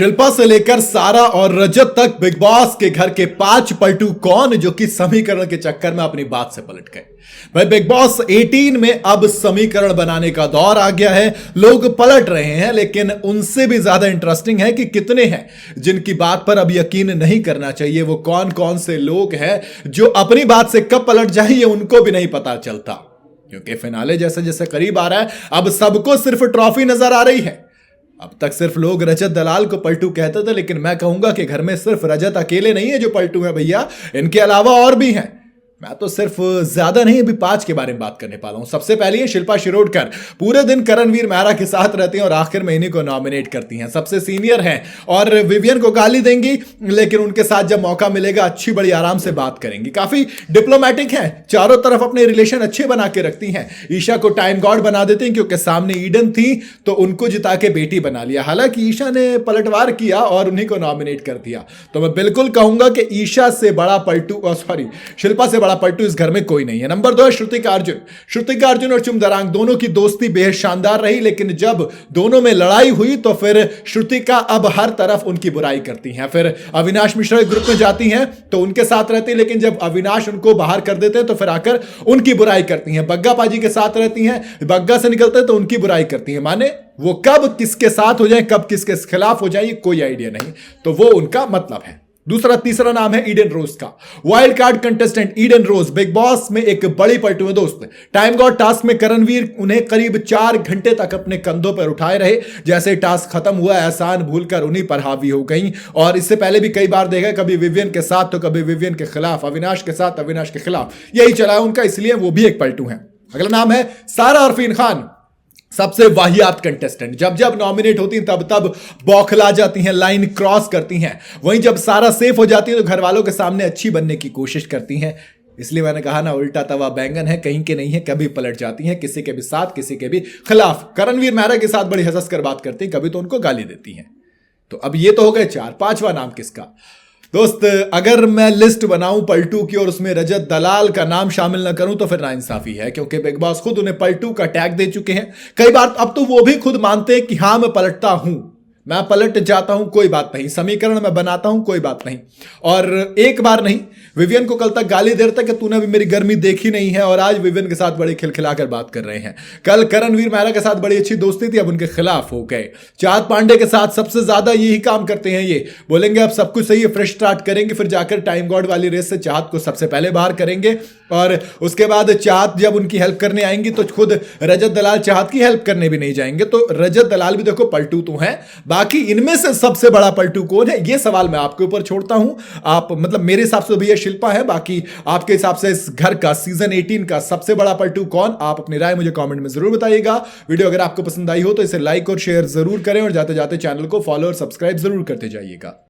शिल्पा से लेकर सारा और रजत तक बिग बॉस के घर के 5 पलटू कौन जो कि समीकरण के चक्कर में अपनी बात से पलट गए। भाई बिग बॉस 18 में अब समीकरण बनाने का दौर आ गया है। लोग पलट रहे हैं, लेकिन उनसे भी ज्यादा इंटरेस्टिंग है कि कितने हैं जिनकी बात पर अब यकीन नहीं करना चाहिए। वो कौन कौन से लोग हैं जो अपनी बात से कब पलट जाए ये उनको भी नहीं पता चलता, क्योंकि फिनाले जैसे जैसे करीब आ रहा है अब सबको सिर्फ ट्रॉफी नजर आ रही है। अब तक सिर्फ लोग रजत दलाल को पलटू कहते थे, लेकिन मैं कहूंगा कि घर में सिर्फ रजत अकेले नहीं है जो पलटू है भैया, इनके अलावा और भी हैं। मैं तो सिर्फ ज्यादा नहीं अभी 5 के बारे में बात करने वाला हूं। सबसे पहले है शिल्पा शिरोडकर। पूरे दिन करणवीर मेहरा के साथ रहती हैं और आखिर में इन्हीं को नॉमिनेट करती हैं। सबसे सीनियर हैं और विवियन को गाली देंगी, लेकिन उनके साथ जब मौका मिलेगा अच्छी बड़ी आराम से बात करेंगी। काफी डिप्लोमेटिक हैं, चारों तरफ अपने रिलेशन अच्छे बना के रखती हैं। ईशा को टाइम गॉड बना देती हैं क्योंकि सामने ईडन थी तो उनको जिता के बेटी बना लिया। हालांकि ईशा ने पलटवार किया और उन्हीं को नॉमिनेट कर दिया। तो मैं बिल्कुल कहूंगा कि ईशा से बड़ा पलटू, शिल्पा से पलटू इस घर में कोई नहीं है। नंबर 2 है श्रुतिका अर्जुन। श्रुतिका अर्जुन और चुमदरांग दोनों की दोस्ती बेहद शानदार रही, लेकिन जब दोनों में लड़ाई हुई तो फिर श्रुतिका अब हर तरफ उनकी बुराई करती हैं। फिर अविनाश मिश्रा ग्रुप में जाती हैं तो उनके साथ रहती है, लेकिन जब अविनाश उनको बाहर कर देते हैं तो फिर आकर उनकी बुराई करती हैं। बग्गा पाजी के साथ रहती हैं, बग्गा से निकलते हैं तो उनकी बुराई करती हैं। माने वो कब किसके साथ हो जाए, कब किसके खिलाफ हो जाए कोई आइडिया नहीं, तो वो उनका मतलब है। तीसरा नाम है ईडन रोज का। वाइल्ड कार्ड कंटेस्टेंट ईडन रोज बिग बॉस में एक बड़ी पलटू है दोस्त। टाइम गॉड टास्क में करणवीर उन्हें करीब 4 घंटे तक अपने कंधों पर उठाए रहे। जैसे टास्क खत्म हुआ एहसान भूलकर उन्हीं पर हावी हो गई। और इससे पहले भी कई बार देखा, कभी विवियन के साथ तो कभी विवियन के खिलाफ, अविनाश के साथ अविनाश के खिलाफ, यही चला है उनका, इसलिए वो भी एक पलटू है। अगला नाम है सारा अरफीन खान। सबसे वाहियात कंटेस्टेंट, जब जब नॉमिनेट होती हैं तब तब बौखला जाती हैं, लाइन क्रॉस करती हैं। वहीं जब सारा सेफ हो जाती है तो घर वालों के सामने अच्छी बनने की कोशिश करती हैं। इसलिए मैंने कहा ना, उल्टा तवा बैंगन है, कहीं के नहीं है, कभी पलट जाती हैं, किसी के भी साथ किसी के भी खिलाफ। करणवीर मेहरा के साथ बड़ी हंस कर बात करती हैं, कभी तो उनको गाली देती हैं। तो अब ये तो हो गए 4। 5वां नाम किसका दोस्त? अगर मैं लिस्ट बनाऊं पलटू की और उसमें रजत दलाल का नाम शामिल ना करूं तो फिर नाइंसाफी है, क्योंकि बिग बॉस खुद उन्हें पलटू का टैग दे चुके हैं कई बार। अब तो वो भी खुद मानते हैं कि हां मैं पलटता हूं, मैं पलट जाता हूं, कोई बात नहीं, समीकरण मैं बनाता हूं, कोई बात नहीं। और एक बार नहीं, विवियन को कल तक गाली दे रहा था कि तूने अभी मेरी गर्मी देखी नहीं है, और आज विवियन के साथ बड़ी खिलखिलाकर बात कर रहे हैं। कल करणवीर मेहरा के साथ बड़ी अच्छी दोस्ती थी, अब उनके खिलाफ हो गए। चाहत पांडे के साथ सबसे ज्यादा यही काम करते हैं ये, बोलेंगे अब सब कुछ सही है, फ्रेश स्टार्ट करेंगे, फिर जाकर टाइम गॉड वाली रेस से चाहत को सबसे पहले बाहर करेंगे। और उसके बाद चाहत जब उनकी हेल्प करने आएंगी तो खुद रजत दलाल चाहत की हेल्प करने भी नहीं जाएंगे। तो रजत दलाल भी देखो पलटू तो हैं। बाकी इनमें से सबसे बड़ा पलटू कौन है, ये सवाल मैं आपके ऊपर छोड़ता हूं। आप मतलब मेरे हिसाब से भैया शिल्पा है, बाकी आपके हिसाब से इस घर का सीजन 18 का सबसे बड़ा पलटू कौन? आप अपनी राय मुझे कमेंट में जरूर बताइएगा। वीडियो अगर आपको पसंद आई हो तो इसे लाइक और शेयर जरूर करें, और जाते जाते चैनल को फॉलो और सब्सक्राइब जरूर करते जाइएगा।